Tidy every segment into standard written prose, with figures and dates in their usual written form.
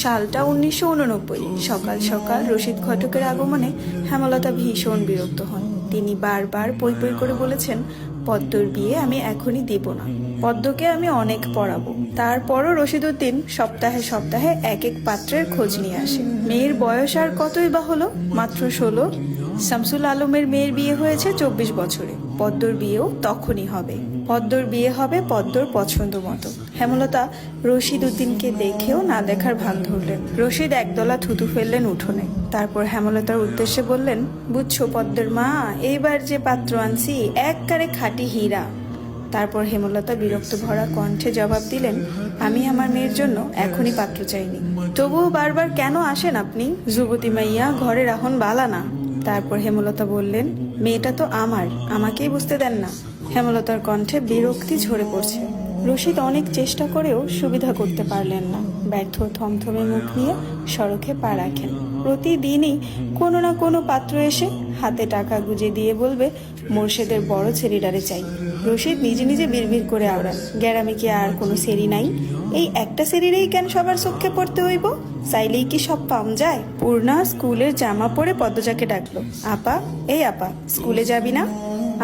সালটা 1989। সকাল সকাল রশিদ ঘটকের আগমনে হেমলতা ভীষণ বিরক্ত হন। তিনি বারবার পই পই করে বলেছেন, পদ্মর বিয়ে আমি এখনই দিব না, পদ্মকে আমি অনেক পড়াবো। তারপরও রশিদ উদ্দিন সপ্তাহে সপ্তাহে এক এক পাত্রের খোঁজ নিয়ে আসে। মেয়ের বয়স আর কতই বা হলো, মাত্র 16। শামসুল আলমের মেয়ের বিয়ে হয়েছে 24 বছরে, পদ্মর বিয়েও তখনই হবে। পদ্মর বিয়ে হবে পদ্মর পছন্দ মতো। হেমলতা রশিদ উদ্দিনকে দেখেও না দেখার ভান ধরলেন। রশিদ একদলা থুতু ফেললেন উঠোনে। তারপর হেমলতার উদ্দেশ্যে বললেন, বুঝছো পদ্মের মা, এইবার যে পাত্র আনছি একবারে খাঁটি হীরা। তারপর হেমলতা বিরক্ত ভরা কণ্ঠে জবাব দিলেন, আমি আমার মেয়ের জন্য এখনই পাত্র চাইনি। তবুও বারবার কেন আসেন আপনি? যুবতী মাইয়া ঘরে রাখুন বালা না। তারপর হেমলতা বললেন, মেয়েটা তো আমার, আমাকেই বুঝতে দেন না। হেমলতার কণ্ঠে বিরক্তি ঝরে পড়ছে। রশিদ অনেক চেষ্টা করেও সুবিধা করতে পারলেন না। ব্যর্থ থমথমে মুখ নিয়ে সড়কে পা রাখেন। প্রতিদিনই কোনো না কোনো পাত্র এসে হাতে টাকা গুজে দিয়ে বলবে, মোর্শেদের বড় ছেলেটারে চাই। রশিদ নিজে নিজে বিড়বিড় করে আওড়ান, গ্যারামে কি আর কোনো সেরি নাই? এই একটা সেরিরেই কেন সবার চোখে পড়তে হইব? চাইলেই কি সব পাম যায়? পূর্ণা স্কুলের জামা পরে পদ্মজাকে ডাকলো, আপা, এই আপা, স্কুলে যাবি না?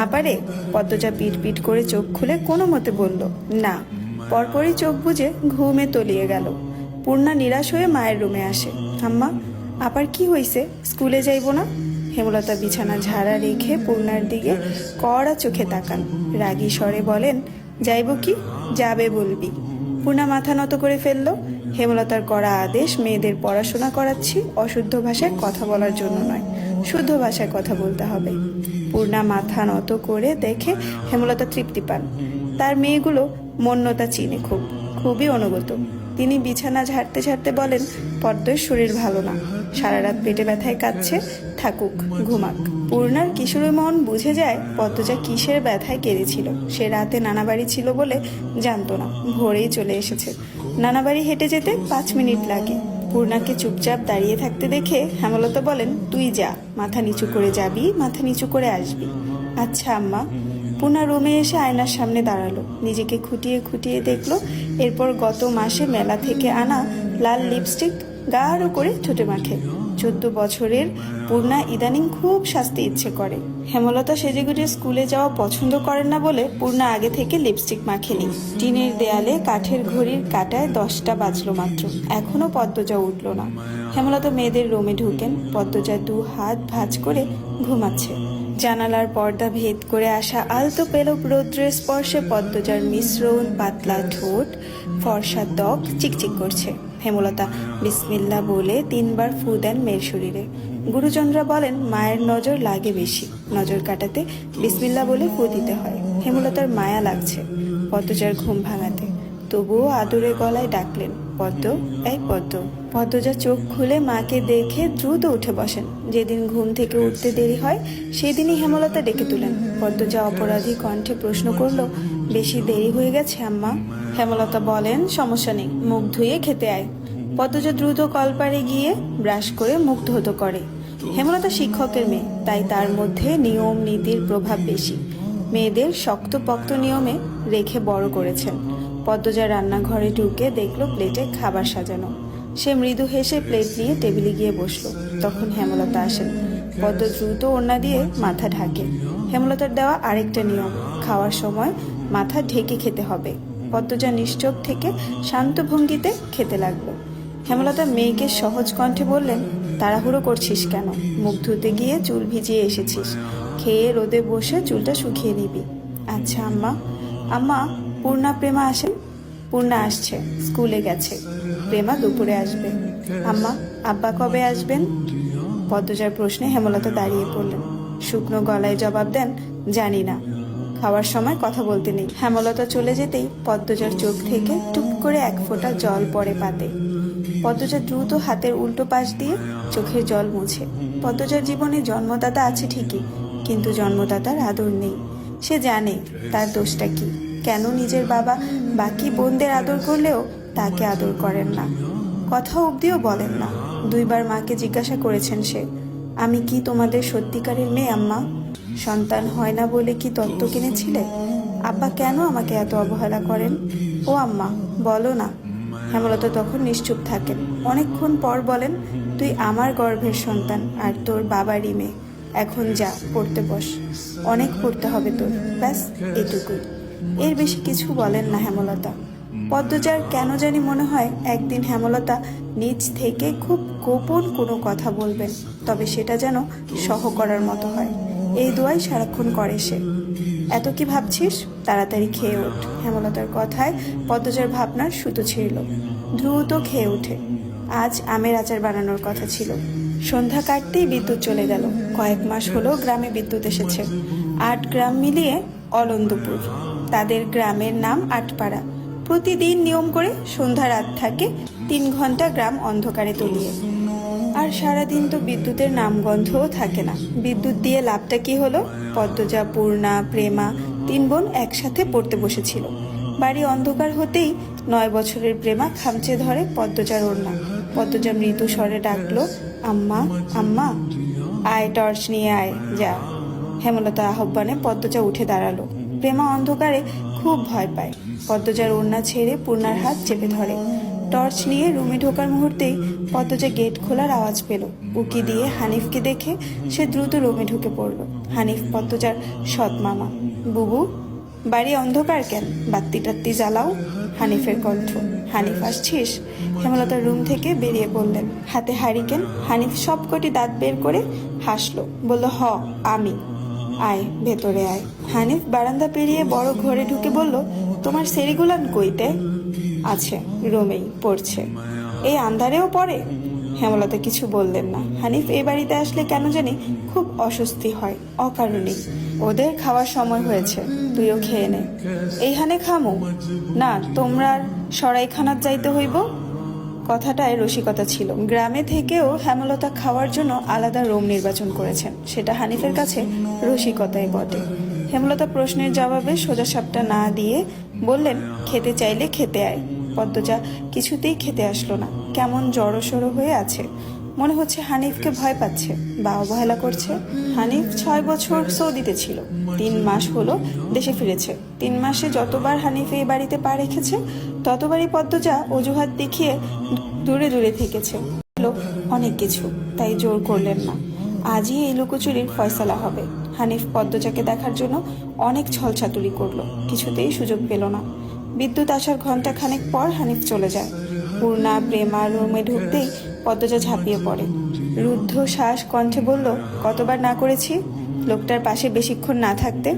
আপারে। পদ্মজা পিট পিট করে চোখ খুলে কোনো মতে বলল, না। পরপরই চোখ বুজে ঘুমে তলিয়ে গেল। পূর্ণা নিরাশ হয়ে মায়ের রুমে আসে। আম্মা, আপার কি হইছে, স্কুলে যাইব না? হেমলতা বিছানা ঝাড়া রেখে পূর্ণার দিকে কড়া চোখে তাকান। রাগী স্বরে বলেন, যাইব কি, যাবে বলবি। পূর্ণা মাথা নত করে ফেলল। হেমলতার করা আদেশ, মেয়েদের পড়াশোনা করাচ্ছি, অশুদ্ধ ভাষায় কথা বলার জন্য নয়, শুদ্ধ ভাষায় কথা বলতে হবে। পূর্ণা মাথা নত করে দেখে হেমলতা তৃপ্তি পান। তার মেয়েগুলো মন্যতা চিনে খুবই অনুগত। তিনি বিছানা ঝাড়তে ঝাড়তে বলেন, পদ্মের শরীর ভালো না, সারা রাত পেটে ব্যথায় কাঁদছে, থাকুক, ঘুমাক। পূর্ণার কিশোরী মন বুঝে যায় পদ্মজা কিসের ব্যথায় কেঁদেছিল। সে রাতে নানাবাড়ি ছিল বলে জানতো না, ভোরেই চলে এসেছে। নানাবাড়ি হেঁটে যেতে 5 মিনিট লাগে। পূর্ণাকে চুপচাপ দাঁড়িয়ে থাকতে দেখে হেমলতা বলেন, তুই যা, মাথা নিচু করে যাবি, মাথা নিচু করে আসবি। আচ্ছা আম্মা। পূর্ণা রুমে এসে আয়নার সামনে দাঁড়ালো, নিজেকে খুঁটিয়ে খুঁটিয়ে দেখলো। এরপর গত মাসে মেলা থেকে আনা লাল লিপস্টিক গাঢ় করে ঠোঁটে মাখে। 14 বছরের পূর্ণা ইদানিং খুব সাজতে ইচ্ছে করে। হেমলতা সেজেগুজে স্কুলে যাওয়া পছন্দ করেন না বলে পূর্ণা আগে থেকে লিপস্টিক মাখেনি। টিনের দেয়ালে কাঠের ঘড়ির কাঁটায় 10টা বাজলো মাত্র, এখনো পদ্মজা উঠল না। হেমলতা মেয়েদের রুমে ঢুকেন। পদ্মজা 2 হাত ভাঁজ করে ঘুমাচ্ছে। জানালার পর্দা ভেদ করে আসা আলতো পেলব রৌদ্রের স্পর্শে পদ্মজার মিশ্রণ, পাতলা ঠোঁট, ফর্সা ত্বক চিকচিক করছে। হেমলতা বিসমিল্লাহ বলে 3 বার ফু দেন মেয়ের শরীরে। গুরুজনরা বলেন, মায়ের নজর লাগে বেশি, নজর কাটাতে বিসমিল্লাহ বলে ফু দিতে হয়। হেমলতার মায়া লাগছে পদ্মজার ঘুম ভাঙাতে, তবুও আদুরে গলায় ডাকলেন, পদ্ম, এই পদ্ম। পদ্মজা চোখ খুলে মাকে দেখে দ্রুত উঠে বসেন। যেদিন ঘুম থেকে উঠতে দেরি হয় সেদিনই হেমলতা ডেকে তুলেন। পদ্মজা অপরাধী কণ্ঠে প্রশ্ন করল, বেশি দেরি হয়ে গেছে আম্মা? হেমলতা বলেন, সমস্যা নেই, মুখ ধুয়ে খেতে আয়। পদ্মজা দ্রুত কলপারে গিয়ে ব্রাশ করে মুখ ধৌত করে। হেমলতা শিক্ষকের মেয়ে, তাই তার মধ্যে নিয়ম নীতির প্রভাব বেশি। মেয়েদের শক্তপোক্ত নিয়মে রেখে বড় করেছেন। পদ্মজা রান্নাঘরে ঢুকে দেখলো প্লেটে খাবার সাজানো। সে মৃদু হেসে প্লেট নিয়ে টেবিলে গিয়ে বসলো। তখন হেমলতা আসেন। পদ্ম দ্রুত ওড়না দিয়ে মাথা ঢাকে। হেমলতার দেওয়া আরেকটা নিয়ম, খাওয়ার সময় মাথা ঢেকে খেতে হবে। পদ্মজা নিশ্চুপ থেকে শান্ত ভঙ্গিতে খেতে লাগলো। হেমলতা মেয়েকে সহজ কণ্ঠে বললেন, তাড়াহুড়ো করছিস কেন? মুখ ধুতে গিয়ে চুল ভিজিয়ে এসেছিস, খেয়ে রোদে বসে চুলটা শুকিয়ে নিবি। আচ্ছা আম্মা। আম্মা, পূর্ণা প্রেমা আসেন? পূর্ণা আসছে, স্কুলে গেছে। প্রেমা দুপুরে আসবে। আম্মা, আব্বা কবে আসবেন? পদ্মজার প্রশ্নে হেমলতা দাঁড়িয়ে পড়লেন। শুকনো গলায় জবাব দেন, জানি না, খাওয়ার সময় কথা বলতে নেই। হেমলতা চলে যেতেই পদ্মজার চোখ থেকে টুপ করে 1 ফোঁটা জল পড়ে পাতে। পদ্মজা দ্রুত হাতের উল্টো পাশ দিয়ে চোখের জল মুছে। পদ্মজার জীবনে জন্মদাতা আছে ঠিকই, কিন্তু জন্মদাতার আদর নেই। সে জানে তার দোষটা কি, কেন নিজের বাবা বাকি বোনদের আদর করলেও তাকে আদর করেন না, কথা অবধিও বলেন না। 2 বার মাকে জিজ্ঞাসা করেছেন সে, আমি কি তোমাদের সত্যিকারের মেয়ে আম্মা? সন্তান হয় না বলে কি দত্তক কিনেছিলে? আব্বা কেন আমাকে এত অবহেলা করেন? ও আম্মা, বলো না। হেমলতা তখন নিশ্চুপ থাকেন। অনেকক্ষণ পর বলেন, তুই আমার গর্ভের সন্তান আর তোর বাবারই মেয়ে। এখন যা, পড়তে বস, অনেক পড়তে হবে তোর, ব্যাস এটুকুই। এর বেশি কিছু বলেন না হেমলতা। পদ্মজার কেন জানি মনে হয় একদিন হেমলতা নিজ থেকে খুব গোপন কোনো কথা বলবেন, তবে সেটা যেন সহ করার মতো হয়। এই দোয়াই সারাক্ষণ করে সে। এত কি ভাবছিস, তাড়াতাড়ি খেয়ে ওঠ। হেমলতার কথায় পদ্মজার ভাবনার সুতো ছিঁড়ল। দ্রুত খেয়ে ওঠে। আজ আমের আচার বানানোর কথা ছিল। সন্ধ্যা কাটতেই বিদ্যুৎ চলে গেল। কয়েক মাস হলো গ্রামে বিদ্যুৎ এসেছে। 8 গ্রাম মিলিয়ে অলন্দপুর। তাদের গ্রামের নাম আটপাড়া। প্রতিদিন নিয়ম করে সন্ধ্যা রাত থাকে 3 ঘন্টা গ্রাম অন্ধকারে তলিয়ে। আর সারাদিন তো বিদ্যুতের নামগন্ধও থাকে না। বিদ্যুৎ দিয়ে লাভটা কি হলো? পদ্মজা, পূর্ণা, প্রেমা 3 বোন একসাথে পড়তে বসেছিল। বাড়ি অন্ধকার হতেই 9 বছরের প্রেমা খামচে ধরে পদ্মজার ওড়না। পদ্মজা মৃদু স্বরে ডাকলো, আম্মা, আম্মা, আয়, টর্চ নিয়ে আয়, যা। হেমলতা আহ্বানে পদ্মজা উঠে দাঁড়ালো। প্রেমা অন্ধকারে খুব ভয় পায়। পদ্মজার ওড়না ছেড়ে পূর্ণার হাত চেপে ধরে। টর্চ নিয়ে রুমে ঢোকার মুহূর্তেই পদ্মজা গেট খোলার আওয়াজ পেল। উকি দিয়ে হানিফকে দেখে সে দ্রুত রুমে ঢুকে পড়ল। হানিফ পদ্মজার সৎ মামা। বুবু, বাড়ি অন্ধকার কেন? বাত্তি টাত্তি জ্বালাও। হানিফের কণ্ঠ। হানিফ, আসছিস? হেমলতার রুম থেকে বেরিয়ে পড়লেন, হাতে হারিকেন। হানিফ সবকটি দাঁত বের করে হাসলো, বলল, হ, আমি। আয়, ভেতরে আয়। হানিফ বারান্দা পেরিয়ে বড় ঘরে ঢুকে বলল, তোমার সেরিগুলান কইতে? আছে, রুমেই পড়ছে। এই আন্ধারেও পড়ে? হেমলতা কিছু বললেন না। হানিফ এই বাড়িতে আসলে কেন জানি খুব অস্বস্তি হয়, অকারণে। ওদের খাওয়ার সময় হয়েছে, তুইও খেয়ে নে। এইখানে খামু না, তোমরা সরাইখানাত যাইতে হইব। কথাটায় রসিকতা ছিল। গ্রামে থেকেও হেমলতা খাওয়ার জন্য আলাদা রুম নির্বাচন করেছেন। সেটা হানিফের কাছে রসিকতাই বটে। হেমলতা প্রশ্নের জবাবে সোজাসাপটা না দিয়ে বললেন, খেতে চাইলে খেতে আয়। পদ্মজা কিছুতেই খেতে আসলো না। কেমন জড়সড়ো হয়ে আছে। মনে হচ্ছে হানিফকে ভয় পাচ্ছে বা অবহেলা করছে। হানিফ 6 বছর সৌদিতে ছিল। 3 মাস হলো দেশে ফিরেছে। 3 মাসে যতবার হানিফ এই বাড়িতে পা রেখেছে ততবারই পদ্মজা অজুহাত দেখিয়ে দূরে দূরে থেকেছে। অনেক কিছু, তাই জোর করলেন না। আজই এই লুকোচুরির ফয়সালা হবে। হানিফ পদ্মজাকে দেখার জন্য অনেক ছলছাতুরি করলো, কিছুতেই সুযোগ পেল না। বিদ্যুৎ আসার ঘন্টা খানেক পর হানিফ চলে যায়। পূর্ণা, প্রেমা রুমে ঢুকতেই পদ্মজা ঝাঁপিয়ে পড়ে। রুদ্ধ শ্বাস কণ্ঠে বলল, কতবার না করেছি লোকটার পাশে বেশিক্ষণ না থাকতে?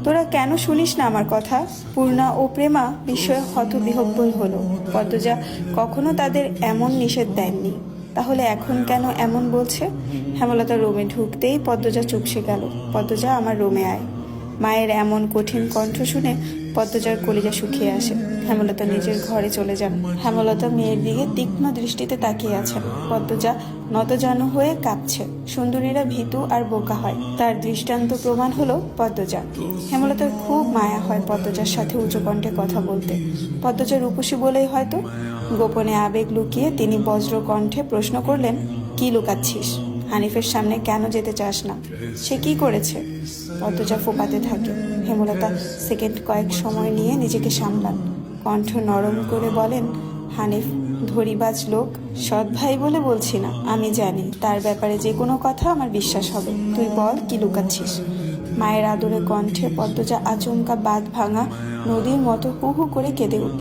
তোরা কেন শুনিস না আমার কথা? পূর্ণা ও প্রেমা বিস্ময়ে হতবিহ্বল হলো। পদ্মজা কখনো তাদের এমন নিষেধ দেননি, তাহলে এখন কেন এমন বলছে? হেমলতা রুমে ঢুকতেই পদ্মজা চুপসে গেল। পদ্মজা, আমার রুমে আয়। মায়ের এমন কঠিন কণ্ঠ শুনে পদ্মজার কলিজা শুকিয়ে আসে। হেমলতা নিজের ঘরে চলে যান। হেমলতা মেয়ের দিকে তীক্ষ্ণ দৃষ্টিতে তাকিয়ে আছেন। পদ্মজা নতজানু হয়ে কাঁপছে। সুন্দরীরা ভীতু আর বোকা হয়, তার দৃষ্টান্ত প্রমাণ হলো পদ্মজা। হেমলতার খুব মায়া হয় পদ্মজার সাথে উঁচু কণ্ঠে কথা বলতে। পদ্মজা রূপসী বলেই হয়তো। গোপনে আবেগ লুকিয়ে তিনি বজ্র কণ্ঠে প্রশ্ন করলেন, কি লুকাচ্ছিস? হানিফের সামনে কেন যেতে চাস না? সে কি করেছে? পদ্মজা ফোপাতে থাকে। হেমলতা সেকেন্ড কয়েক সময় নিয়ে নিজেকে সামলান। কণ্ঠ নরম করে বলেন, হানিফ ধরিবাজ লোক, সৎ ভাই বলে বলছি না। আমি জানি তার ব্যাপারে যে কোনো কথা আমার বিশ্বাস হবে। তুই বল, কি লুকাচ্ছিস? মায়ের আদরে কণ্ঠে পদ্মজা আচমকা বাঁধ ভাঙা নদীর মতো হু হু করে কেঁদে উঠল।